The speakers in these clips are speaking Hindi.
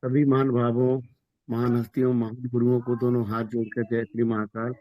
सभी महान भावों, महान हस्तियों, महान गुरुओं को दोनों हाथ जोड़कर जय श्री महाकाल।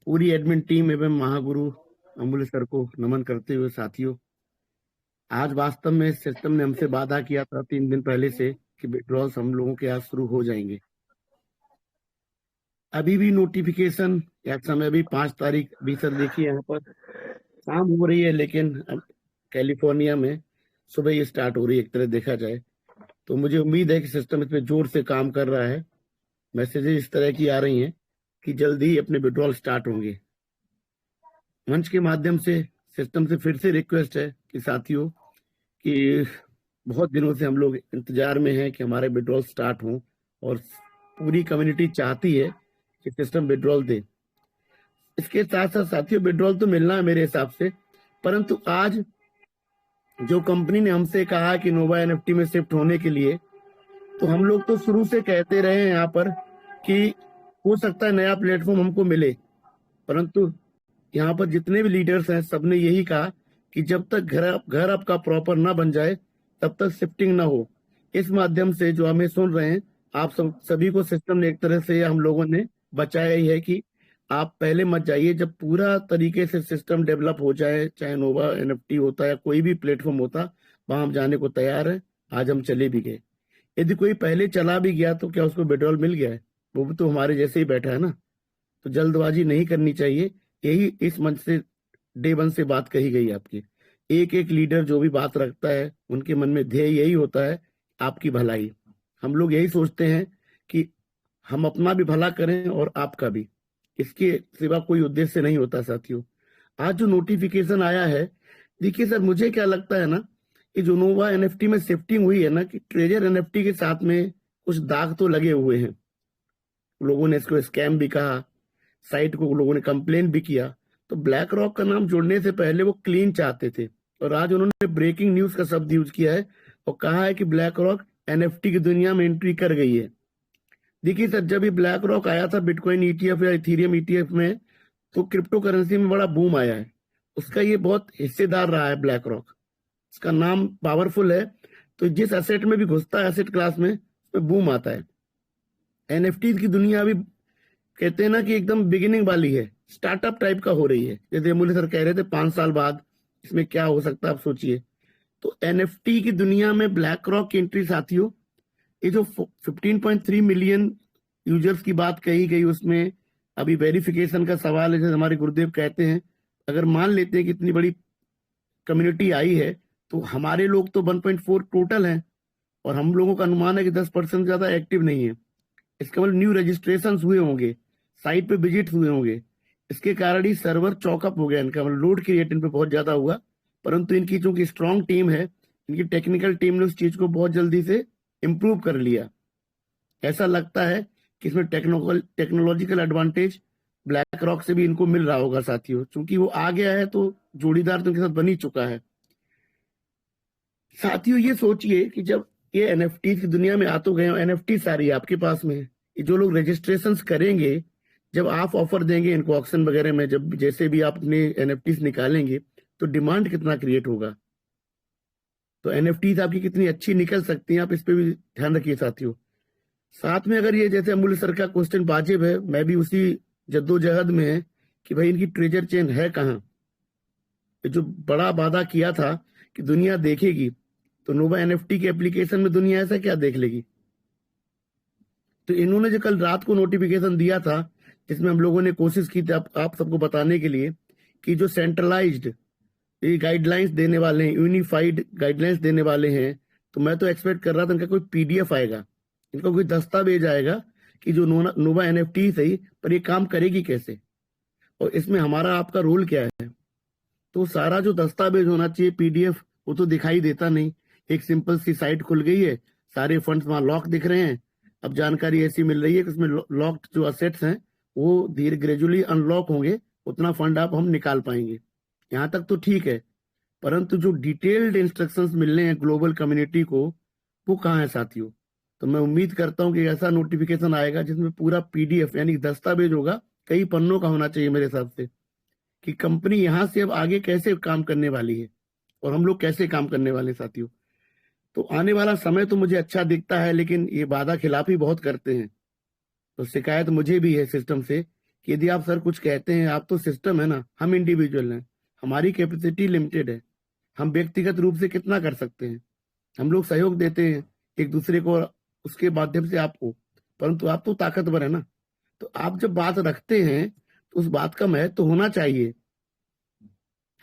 पूरी एडमिन टीम एवं महागुरु अमूल्य सर को नमन करते हुए साथियों, आज वास्तव में सिस्टम ने हमसे वादा किया था 3 दिन पहले से कि विड्रॉल्स हम लोगों के यहाँ शुरू हो जाएंगे। अभी भी नोटिफिकेशन या समय अभी 5 तारीख भी सर देखिए यहाँ पर शाम हो रही है, लेकिन कैलिफोर्निया में सुबह ही स्टार्ट हो रही है एक तरह देखा जाए। तो मुझे उम्मीद है कि सिस्टम इस पे जोर से काम कर रहा है। मैसेजेस इस तरह की आ रही हैं कि जल्दी ही अपने विड्रॉल स्टार्ट होंगे। मंच के माध्यम से सिस्टम से फिर से रिक्वेस्ट है कि साथियों कि बहुत दिनों से हम लोग इंतजार में हैं कि हमारे विड्रॉल स्टार्ट हों और पूरी कम्युनिटी चाहती है कि सिस्टम विड्रॉल दे। इसके साथ साथ साथियों विड्रॉल तो मिलना है मेरे हिसाब से, परंतु आज जो कंपनी ने हमसे कहा कि नोवा एनएफटी में शिफ्ट होने के लिए, तो हम लोग तो शुरू से कहते रहे हैं यहाँ पर कि हो सकता है नया प्लेटफॉर्म हमको मिले, परंतु यहाँ पर जितने भी लीडर्स हैं सबने यही कहा कि जब तक घर आपका प्रॉपर ना बन जाए तब तक शिफ्टिंग ना हो। इस माध्यम से जो हमें सुन रहे हैं आप सभी को सिस्टम ने एक तरह से हम लोगों ने बचाया ही है कि आप पहले मत जाइए। जब पूरा तरीके से सिस्टम डेवलप हो जाए, चाहे नोवा एनएफटी होता या कोई भी प्लेटफॉर्म होता, वहां हम जाने को तैयार है। आज हम चले भी गए। यदि कोई पहले चला भी गया तो क्या उसको विड्रॉल मिल गया है? वो भी तो हमारे जैसे ही बैठा है ना। तो जल्दबाजी नहीं करनी चाहिए। यही इस मंच से डे 1 से बात कही गई आपकी। एक एक लीडर जो भी बात रखता है उनके मन में ध्येय यही होता है आपकी भलाई। हम लोग यही सोचते हैं कि हम अपना भी भला करें और आपका भी। इसके सिवा कोई उद्देश्य नहीं होता साथियों। आज जो नोटिफिकेशन आया है, देखिए सर मुझे क्या लगता है ना कि जो नोवा एनएफटी में शिफ्टिंग हुई है ना, कि ट्रेजर एनएफटी के साथ में कुछ दाग तो लगे हुए हैं। लोगों ने इसको स्कैम भी कहा, साइट को लोगों ने कंप्लेन भी किया। तो ब्लैक रॉक का नाम जुड़ने से पहले वो क्लीन चाहते थे, और आज उन्होंने ब्रेकिंग न्यूज का शब्द यूज किया है और कहा है कि ब्लैक रॉक एनएफटी की दुनिया में एंट्री कर गई है। देखिए सर, जब ये ब्लैक रॉक आया था बिटकॉइन ईटीएफ या इथेरियम ईटीएफ में, तो क्रिप्टो करेंसी में बड़ा बूम आया है। उसका ये बहुत हिस्सेदार रहा है ब्लैक रॉक। इसका नाम पावरफुल है, तो जिस एसेट में भी घुसता है एसेट क्लास में, उसमें बूम आता है। एनएफटी की दुनिया अभी कहते हैं ना कि एकदम बिगिनिंग वाली है, स्टार्टअप टाइप का हो रही है। जैसे अमूल्य सर कह रहे थे 5 साल बाद इसमें क्या हो सकता है, आप सोचिए। तो एनएफटी की दुनिया में ब्लैक रॉक की एंट्री साथियों, ये जो 15.3 मिलियन यूजर्स की बात कही गई, उसमें अभी वेरिफिकेशन का सवाल है। जैसे हमारे गुरुदेव कहते हैं, अगर मान लेते हैं कि इतनी बड़ी कम्युनिटी आई है, तो हमारे लोग तो 1.4 टोटल हैं, और हम लोगों का अनुमान है कि 10% ज्यादा एक्टिव नहीं है। इसका मतलब न्यू रजिस्ट्रेशन हुए होंगे, साइट पे विजिट हुए होंगे। इसके कारण ही सर्वर चौकअप हो गया इनका, मतलब लोड क्रिएट इन पे बहुत ज्यादा हुआ। परंतु इनकी चूंकि स्ट्रॉन्ग टीम है, इनकी टेक्निकल टीम ने उस चीज को बहुत जल्दी से इम्प्रूव कर लिया। ऐसा लगता है कि इसमें टेक्नोलॉजिकल एडवांटेज ब्लैक रॉक से भी इनको मिल रहा होगा साथियों, क्योंकि वो आ गया है तो जोड़ीदार तो इनके साथ बन ही चुका है। साथियों ये सोचिए कि जब ये एनएफटी की दुनिया में आ तो गए, एनएफटी सारी आपके पास में है, ये जो लोग रजिस्ट्रेशन करेंगे, जब आप ऑफर देंगे इनको ऑक्शन वगैरह में, जब जैसे भी आप अपने एनएफटी निकालेंगे, तो डिमांड कितना क्रिएट होगा। तो एनएफटी आपकी कितनी अच्छी निकल सकती हैं, आप इस पे भी ध्यान रखिए साथियों। साथ में अगर ये जैसे अमूल्य सर का क्वेश्चन वाजिब है, मैं भी उसी जद्दोजहद में है कि भाई इनकी ट्रेजर चेन है कहाँ। जो बड़ा वादा किया था कि दुनिया देखेगी, तो नोवा एनएफटी के एप्लीकेशन में दुनिया ऐसा क्या देख लेगी। तो इन्होंने जो कल रात को नोटिफिकेशन दिया था, जिसमें हम लोगों ने कोशिश की थी आप सबको बताने के लिए कि जो सेंट्रलाइज्ड ये गाइडलाइंस देने वाले हैं, यूनिफाइड गाइडलाइंस देने वाले हैं, तो मैं तो एक्सपेक्ट कर रहा था इनका कोई पीडीएफ आएगा, इनका कोई दस्तावेज आएगा कि जो नोवा एनएफटी सही पर ये काम करेगी कैसे, और इसमें हमारा आपका रोल क्या है। तो सारा जो दस्तावेज होना चाहिए पीडीएफ, वो तो दिखाई देता नहीं। एक सिंपल सी साइट खुल गई है, सारे फंड्स वहां लॉक दिख रहे हैं। अब जानकारी ऐसी मिल रही है कि उसमें लॉक्ड जो असेट्स हैं वो धीरे ग्रेजुअली अनलॉक होंगे, उतना फंड आप हम निकाल पाएंगे। यहाँ तक तो ठीक है, परंतु जो डिटेल्ड इंस्ट्रक्शंस मिलने हैं ग्लोबल कम्युनिटी को, वो कहाँ है साथियों। तो मैं उम्मीद करता हूँ कि ऐसा नोटिफिकेशन आएगा जिसमें पूरा पीडीएफ यानी दस्तावेज होगा, कई पन्नों का होना चाहिए मेरे हिसाब से, कि कंपनी यहाँ से अब आगे कैसे काम करने वाली है और हम लोग कैसे काम करने वाले हैं साथियों। तो आने वाला समय तो मुझे अच्छा दिखता है, लेकिन ये वादा खिलाफी बहुत करते हैं। तो शिकायत मुझे भी है सिस्टम से कि यदि आप सर कुछ कहते हैं, आप तो सिस्टम है ना, हम इंडिविजुअल हैं, हमारी कैपेसिटी लिमिटेड है, हम व्यक्तिगत रूप से कितना कर सकते हैं। हम लोग सहयोग देते हैं एक दूसरे को, उसके माध्यम से आपको, परंतु आप तो ताकतवर है ना। तो आप जब बात रखते हैं तो उस बात का महत्व तो होना चाहिए।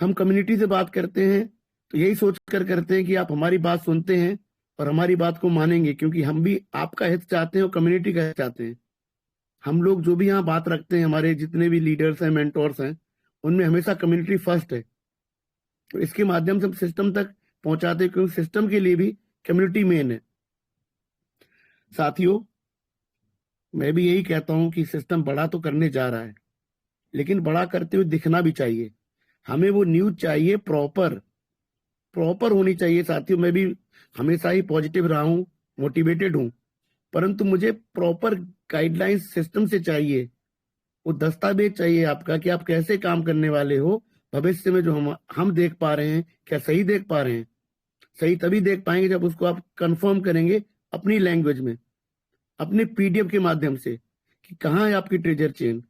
हम कम्युनिटी से बात करते हैं तो यही सोच कर करते हैं कि आप हमारी बात सुनते हैं और हमारी बात को मानेंगे, क्योंकि हम भी आपका हित चाहते हैं और कम्युनिटी का हित चाहते हैं। हम लोग जो भी यहाँ बात रखते हैं, हमारे जितने भी लीडर्स हैं, मेंटोर्स हैं, उनमें हमेशा कम्युनिटी फर्स्ट है। तो इसके माध्यम से हम सिस्टम तक पहुंचाते हैं, क्योंकि सिस्टम के लिए भी कम्युनिटी मेन है। साथियों, मैं भी यही कहता हूं कि सिस्टम बड़ा तो करने जा रहा है, लेकिन बड़ा करते हुए दिखना भी चाहिए। हमें वो न्यूज चाहिए, प्रॉपर होनी चाहिए। साथियों, मैं भी हमेशा ही पॉजिटिव रहा हूं, मोटिवेटेड हूं, परंतु मुझे प्रॉपर गाइडलाइंस सिस्टम से चाहिए। वो दस्तावेज चाहिए आपका कि आप कैसे काम करने वाले हो भविष्य में। जो हम देख पा रहे हैं, क्या सही देख पा रहे हैं? सही तभी देख पाएंगे जब उसको आप कंफर्म करेंगे अपनी लैंग्वेज में, अपने पीडीएफ के माध्यम से, कि कहाँ है आपकी ट्रेजर चेन,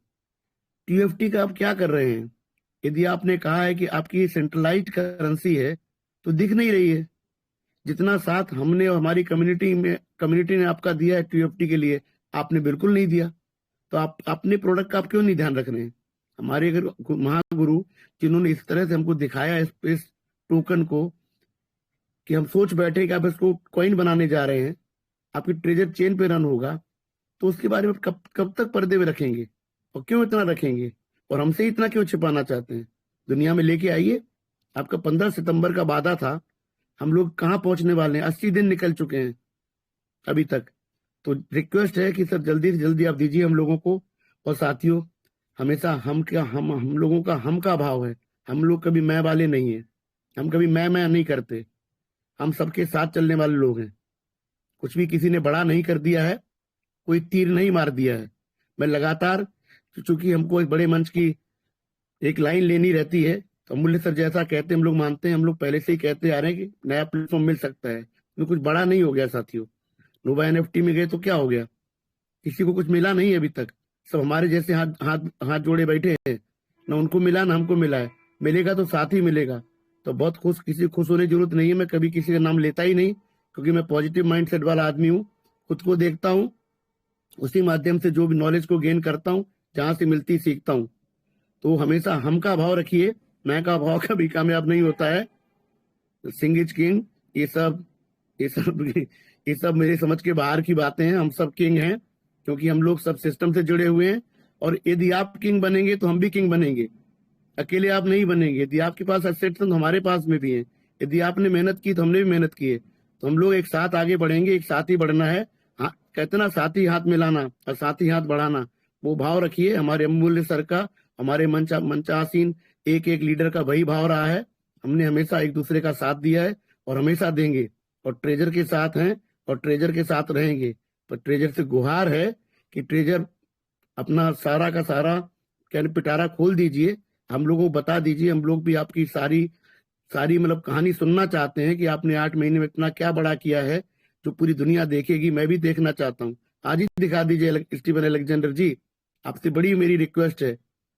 टीएफटी का आप क्या कर रहे हैं। यदि आपने कहा है कि आपकी सेंट्रलाइज्ड करेंसी है, तो दिख नहीं रही है। जितना साथ हमने और हमारी कम्युनिटी ने आपका दिया है टीएफटी के लिए, आपने बिल्कुल नहीं दिया। तो आप अपने प्रोडक्ट का आप क्यों नहीं ध्यान रख रहे हैं? हमारे अगर महागुरु जिन्होंने इस तरह से हमको दिखाया इस टोकन को, कि हम सोच बैठे कि आप इसको कॉइन बनाने जा रहे हैं, आपकी ट्रेजर चेन पे रन होगा, तो उसके बारे में कब कब तक पर्दे में रखेंगे और क्यों इतना रखेंगे, और हमसे इतना क्यों छिपाना चाहते हैं? दुनिया में लेके आइए। आपका 15 सितंबर का वादा था, हम लोग कहाँ पहुंचने वाले हैं? 80 दिन निकल चुके हैं अभी तक। तो रिक्वेस्ट है कि सर जल्दी से जल्दी आप दीजिए हम लोगों को। और साथियों, हमेशा हम लोगों का हम का भाव है। हम लोग कभी मैं वाले नहीं है, हम कभी मैं नहीं करते। हम सबके साथ चलने वाले लोग हैं। कुछ भी किसी ने बड़ा नहीं कर दिया है, कोई तीर नहीं मार दिया है। मैं लगातार, चूंकि हमको एक बड़े मंच की एक लाइन लेनी रहती है, तो अमूल्य सर जैसा कहते हैं हम लोग मानते हैं। हम लोग पहले से ही कहते आ रहे हैं कि नया प्लेटफॉर्म मिल सकता है, तो कुछ बड़ा नहीं हो गया साथियों। नोवा एनएफटी में गए तो क्या हो गया? किसी को कुछ मिला नहीं है अभी तक। सब हमारे जैसे हाथ हाथ हाथ जोड़े बैठे हैं, ना उनको मिला ना हमको मिला है। मिलेगा तो साथ ही मिलेगा। तो बहुत खुश, किसी खुश होने की जरूरत नहीं है। मैं कभी किसी का नाम लेता ही नहीं, क्योंकि मैं पॉजिटिव माइंडसेट वाला आदमी हूँ। खुद को देखता हूँ, उसी माध्यम से जो भी नॉलेज को गेन करता हूँ, जहां से मिलती सीखता हूँ। तो हमेशा हम का भाव रखिए, मैं का भाव कभी कामयाब नहीं होता है। सिंह इज किंग, ये सब ये सब ये सब मेरे समझ के बाहर की बातें हैं। हम सब किंग हैं, क्योंकि हम लोग सब सिस्टम से जुड़े हुए हैं। और यदि आप किंग बनेंगे तो हम भी किंग बनेंगे, अकेले आप नहीं बनेंगे। यदि आपके पास एसेट्स हैं तो हमारे पास में भी हैं। यदि आपने मेहनत की तो हमने भी मेहनत की है, तो हम लोग एक साथ आगे बढ़ेंगे। एक साथ ही बढ़ना है। हाँ, कहते ना, साथ ही हाथ मिलाना और साथ ही हाथ बढ़ाना। वो भाव रखिए। हमारे अमूल्य सर का, हमारे मंचासीन एक एक लीडर का वही भाव रहा है। हमने हमेशा एक दूसरे का साथ दिया है और हमेशा देंगे, और ट्रेजर के साथ हैं और ट्रेजर के साथ रहेंगे। पर ट्रेजर से गुहार है कि ट्रेजर अपना सारा का सारा पिटारा खोल दीजिए, हम लोगों को बता दीजिए। हम लोग भी आपकी सारी सारी मतलब कहानी सुनना चाहते हैं कि आपने 8 महीने में इतना क्या बड़ा किया है जो पूरी दुनिया देखेगी। मैं भी देखना चाहता हूँ। आज ही दिखा दीजिए स्टीवन अलेक्जेंडर जी, आपसे बड़ी मेरी रिक्वेस्ट है।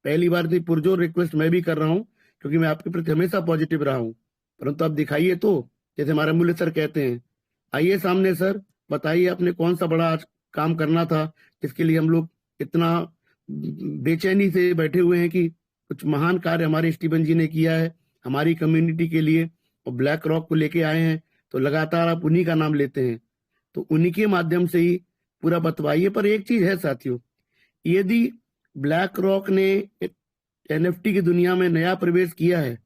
पहली बार थी, पुरजोर रिक्वेस्ट मैं भी कर रहा हूँ, क्योंकि मैं आपके प्रति हमेशा पॉजिटिव रहा हूँ। परंतु आप दिखाइए तो, जैसे हमारे अमूल्य सर कहते हैं। आइए सामने सर, बताइए आपने कौन सा बड़ा आज काम करना था, जिसके लिए हम लोग इतना बेचैनी से बैठे हुए हैं कि कुछ महान कार्य हमारे स्टीवन जी ने किया है हमारी कम्युनिटी के लिए, और ब्लैक रॉक को लेके आए हैं। तो लगातार आप उन्हीं का नाम लेते हैं, तो उन्हीं के माध्यम से ही पूरा बतवाइए। पर एक चीज है साथियों, यदि ब्लैक रॉक ने एनएफटी की दुनिया में नया प्रवेश किया है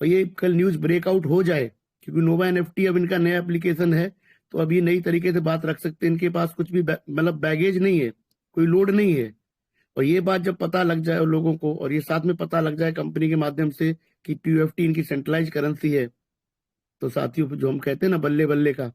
और ये कल न्यूज ब्रेकआउट हो जाए, क्योंकि नोवा एनएफटी अब इनका नया एप्लीकेशन है, तो अब ये नई तरीके से बात रख सकते हैं। इनके पास कुछ भी मतलब बैगेज नहीं है, कोई लोड नहीं है। और ये बात जब पता लग जाए लोगों को, और ये साथ में पता लग जाए कंपनी के माध्यम से कि टीयूएफटी इनकी सेंट्रलाइज करेंसी है, तो साथियों जो हम कहते हैं ना बल्ले बल्ले का,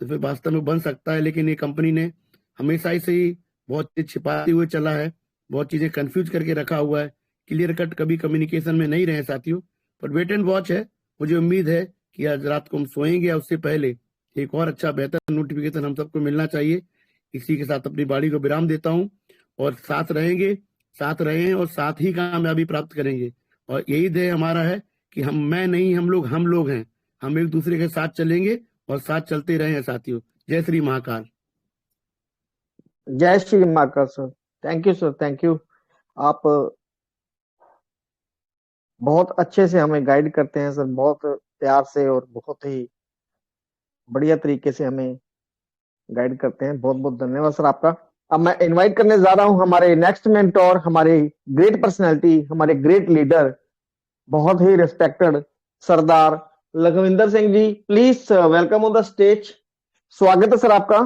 तो फिर वास्तव में बन सकता है। लेकिन ये कंपनी ने हमेशा से ही बहुत चीज छिपाते हुए चला है, बहुत चीजें कंफ्यूज करके रखा हुआ है, क्लियर कट कभी कम्युनिकेशन में नहीं रहे साथियों। पर वेट एंड वॉच है। मुझे उम्मीद है कि आज रात को हम सोएंगे या उससे पहले एक और अच्छा बेहतर नोटिफिकेशन हम सबको मिलना चाहिए। इसी के साथ अपनी बाड़ी को विराम देता हूँ, और साथ रहेंगे, साथ रहें और साथ ही कामयाबी प्राप्त करेंगे। और यही ध्येय हमारा है कि मैं नहीं, हम लोग हैं। हम एक दूसरे के साथ चलेंगे और साथ चलते रहे हैं साथियों। जय श्री महाकाल। जय Shri Mahakal sir. Thank you sir, thank you. आप बहुत अच्छे से हमें गाइड करते हैं सर, बहुत प्यार से और बहुत ही बढ़िया तरीके से हमें गाइड करते हैं। बहुत बहुत धन्यवाद सर आपका। अब मैं इनवाइट करने जा रहा हूं हमारे नेक्स्ट मेंटोर, हमारे ग्रेट पर्सनैलिटी, हमारे ग्रेट लीडर, बहुत ही respected Sardar Lakhwinder Singh ji. Please welcome on the stage. स्वागत है सर आपका।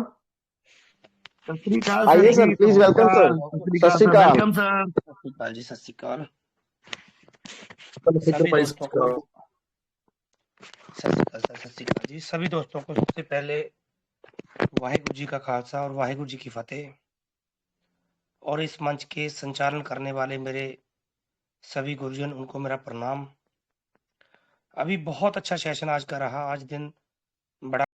सत श्री अकाल सर आइए जी, सर, प्लीज वेलकम सर। सत श्री सर, अकाल। Welcome sir. सत श्री अकाल जी, सत श्री अकाल सभी दोस्तों को। सत श्री अकाल सर, सत श्री अकाल जी सभी दोस्तों को। सबसे पहले वाहिगुरु जी का खालसा और वाहिगुरु जी की फतेह। और इस मंच के संचालन करने वाले मेरे सभी गुरुजन, उनको मेरा प्रणाम। अभी बहुत अच्छा सेशन आज का रहा। आज दिन बड़ा